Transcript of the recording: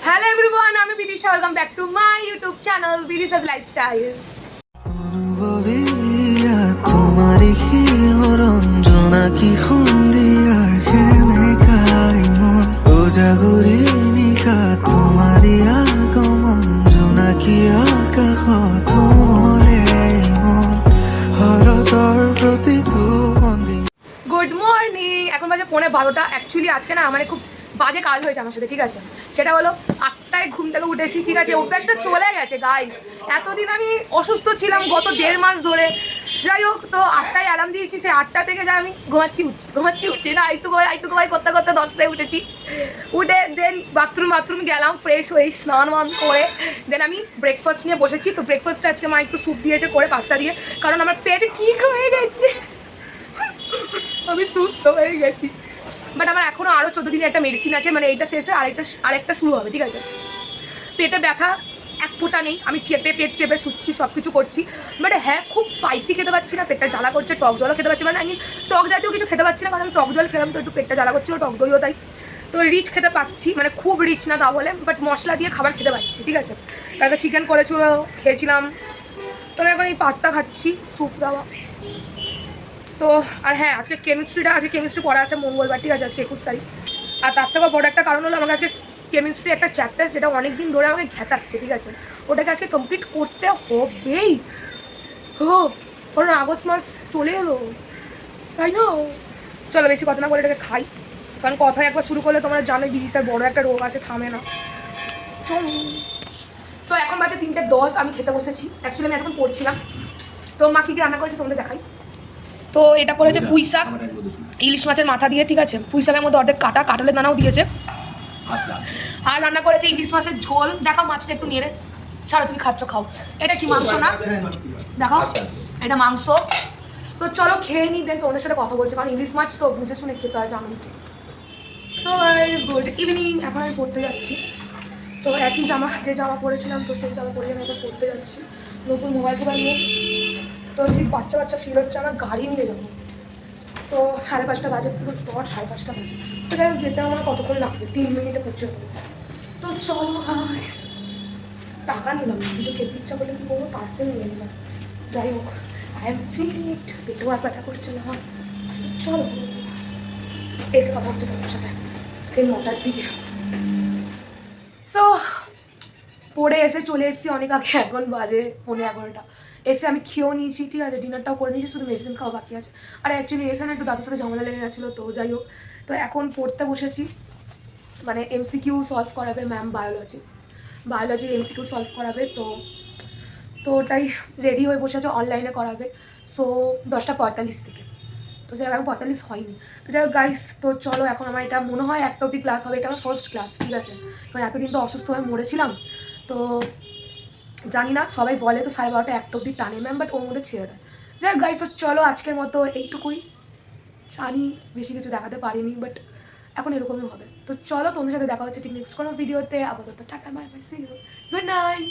Hello everyone, I'm Vidisha. Welcome back to my YouTube channel, Vidisha's Lifestyle. তোমারি কি রঞ্জনা কি খুন্দি আর খেমে খাই মন ও জাগরে নিখা তোমারি আগমন জোনাকি আকাশ তুমলে মন হরতৰ প্ৰতি তুমন্দি। Good morning. এখন বাজে 11:30। অ্যাকচুয়ালি আজকে না মানে খুব বাজে কাজ হয়েছে আমার সাথে, ঠিক আছে? সেটা হলো 8টায় ঘুম থেকে উঠেছি, ঠিক আছে? অভ্যাসটা চলে গেছে গাইস। এতদিন আমি অসুস্থ ছিলাম গত 1.5 মাস ধরে। যাই হোক, তো 8টায় অ্যালার্ম দিয়েছি, সে 8টা থেকে যা আমি ঘুমাচ্ছি না, একটু ঘুমাই করতে 10টায় উঠেছি। উঠে দেন বাথরুম গেলাম, ফ্রেশ হয়ে স্নান করে দেন আমি ব্রেকফাস্ট নিয়ে বসেছি। তো ব্রেকফাস্টে আজকে মা একটু স্যুপ দিয়েছে করে, পাস্তা দিয়ে, কারণ আমার পেট ঠিক হয়ে গেছে, আমি সুস্থ হয়ে গেছি। বাট আমার এখনও আরও 14 দিনের একটা মেডিসিন আছে, মানে এইটা শেষ হয়ে আরেকটা শুরু হবে, ঠিক আছে? পেটে ব্যথা এক ফোঁটা নেই, আমি পেট চেপে শুচ্ছি, সব কিছু করছি। বাট হ্যাঁ, খুব স্পাইসি খেতে পাচ্ছি না, পেটটা জ্বালা করছে। টক জলও খেতে পাচ্ছি, মানে আমি টক জাতীয় কিছু খেতে পাচ্ছি না, কারণ আমি টক জল খেলাম তো একটু পেটটা জ্বালা করছিল, টক দইও তাই। তো রিচ খেতে পাচ্ছি, মানে খুব রিচ না তা বলে, বাট মশলা দিয়ে খাবার খেতে পাচ্ছি, ঠিক আছে? তারপরে চিকেন করেছিল, খেয়েছিলাম। তো আমি এখন এই পাস্তা খাচ্ছি, স্যুপ দেওয়া। তো আর হ্যাঁ, আজকে কেমিস্ট্রি পড়া আছে মঙ্গলবার, ঠিক আছে? আজকে 21 তারিখ। আর তার থেকেও বড় একটা কারণ হলো, আমাকে আজকে কেমিস্ট্রি একটা চ্যাপ্টার, যেটা অনেক দিন ধরে আমাকে ঘেটাচ্ছে, ঠিক আছে? ওটাকে আজকে কমপ্লিট করতে হবেই। কারণ আগস্ট মাস চলে এলো, তাই না? চলো বেশি কথা না বলে এটাকে খাই, কারণ কথা একবার শুরু করলে তোমরা জানোই বিদিশার বড় একটা রোগ আছে, থামে না। তো এখন বাজে 3:10, আমি খেতে বসেছি। অ্যাকচুয়ালি আমি এখন পড়ছিলাম। তো মা কী রান্না করেছে তোমাদের দেখাই। তো এটা করেছে পুঁই শাক ইলিশ মাছের মাথা দিয়ে, ঠিক আছে? পুঁই শাকের মধ্যে অর্ধেক কাঁঠালের দানাও দিয়েছে। আর রান্না করেছে ইলিশ মাছের ঝোল। দেখাও মাছটা একটু নেড়ে, ছাড়ো তুমি খাচ্ছ, খাও। এটা কি মাংস না? দেখাও, এটা মাংস। তো চলো খেয়ে নিই, দেন তোমাদের সাথে কথা বলছি, কারণ ইলিশ মাছ তো বুঝে শুনে খেতে হয়, জানো তো। So guys, good evening. এখন আমি পড়তে যাচ্ছি। তো একই যে জামা পরেছিলাম, তো সেই জামা পরে আমি এখন পড়তে যাচ্ছি, নতুন মোবাইল নিয়ে। তো যদি বাচ্চা ফিল হচ্ছে, আমার গাড়ি নিয়ে যাবো। তো 5:30 বাজে, পুরো 5:30 বাজে। তো যাই হোক, যেতে আমার কতক্ষণ লাগবে, 3 মিনিটে পৌঁছে যাবো। তো চলো, টাকা নিলাম, কিছু খেতে ইচ্ছা করলে কি করবো, পার্সেল নিয়ে নিলাম। যাই হোক, আই এম ফিট, পেটেও আর ব্যথা করছে না। চলো এসে কথা হচ্ছে তোমার সাথে সেই 9টার দিকে। সো পড়ে এসে চলে এসেছি অনেক আগে, এখন বাজে 11:15। এসে আমি খেয়েও নিয়েছি, ঠিক আছে? ডিনারটাও করে নিয়েছি, শুধু মেডিসিন খাওয়া বাকি আছে। আর অ্যাকচুয়ালি এসে না একটু দাদার সাথে ঝামেলা লেগে গেছিলো, তো যাই হোক। তো এখন পড়তে বসেছি, মানে MCQ সলভ করাবে ম্যাম, বায়োলজির MCQ সলভ করাবে। তো ওটাই রেডি হয়ে বসে আছে, অনলাইনে করাবে। সো 10:45 থেকে। তো যাই হোক, 45 হয়নি। তো যাই হোক গাইস, তো চলো এখন আমার এটা মনে হয় 1টা অবধি ক্লাস হবে, এটা আমার ফার্স্ট ক্লাস, ঠিক আছে? কারণ এতদিন তো অসুস্থ হয়ে মরেছিলাম, তো জানি না, সবাই বলে তো 12:30 1টা অবধি টানে ম্যাম, বাট ওর মধ্যে ছেড়ে দেয়। যাই হোক গাইস, তো চলো আজকের মতো এইটুকুই। জানি বেশি কিছু দেখাতে পারিনি, বাট এখন এরকমই হবে। তো চলো, তোমাদের সাথে দেখা হচ্ছে ঠিক নেক্সট কোনো ভিডিওতে। আপাতত tata, bye bye, see you, good night.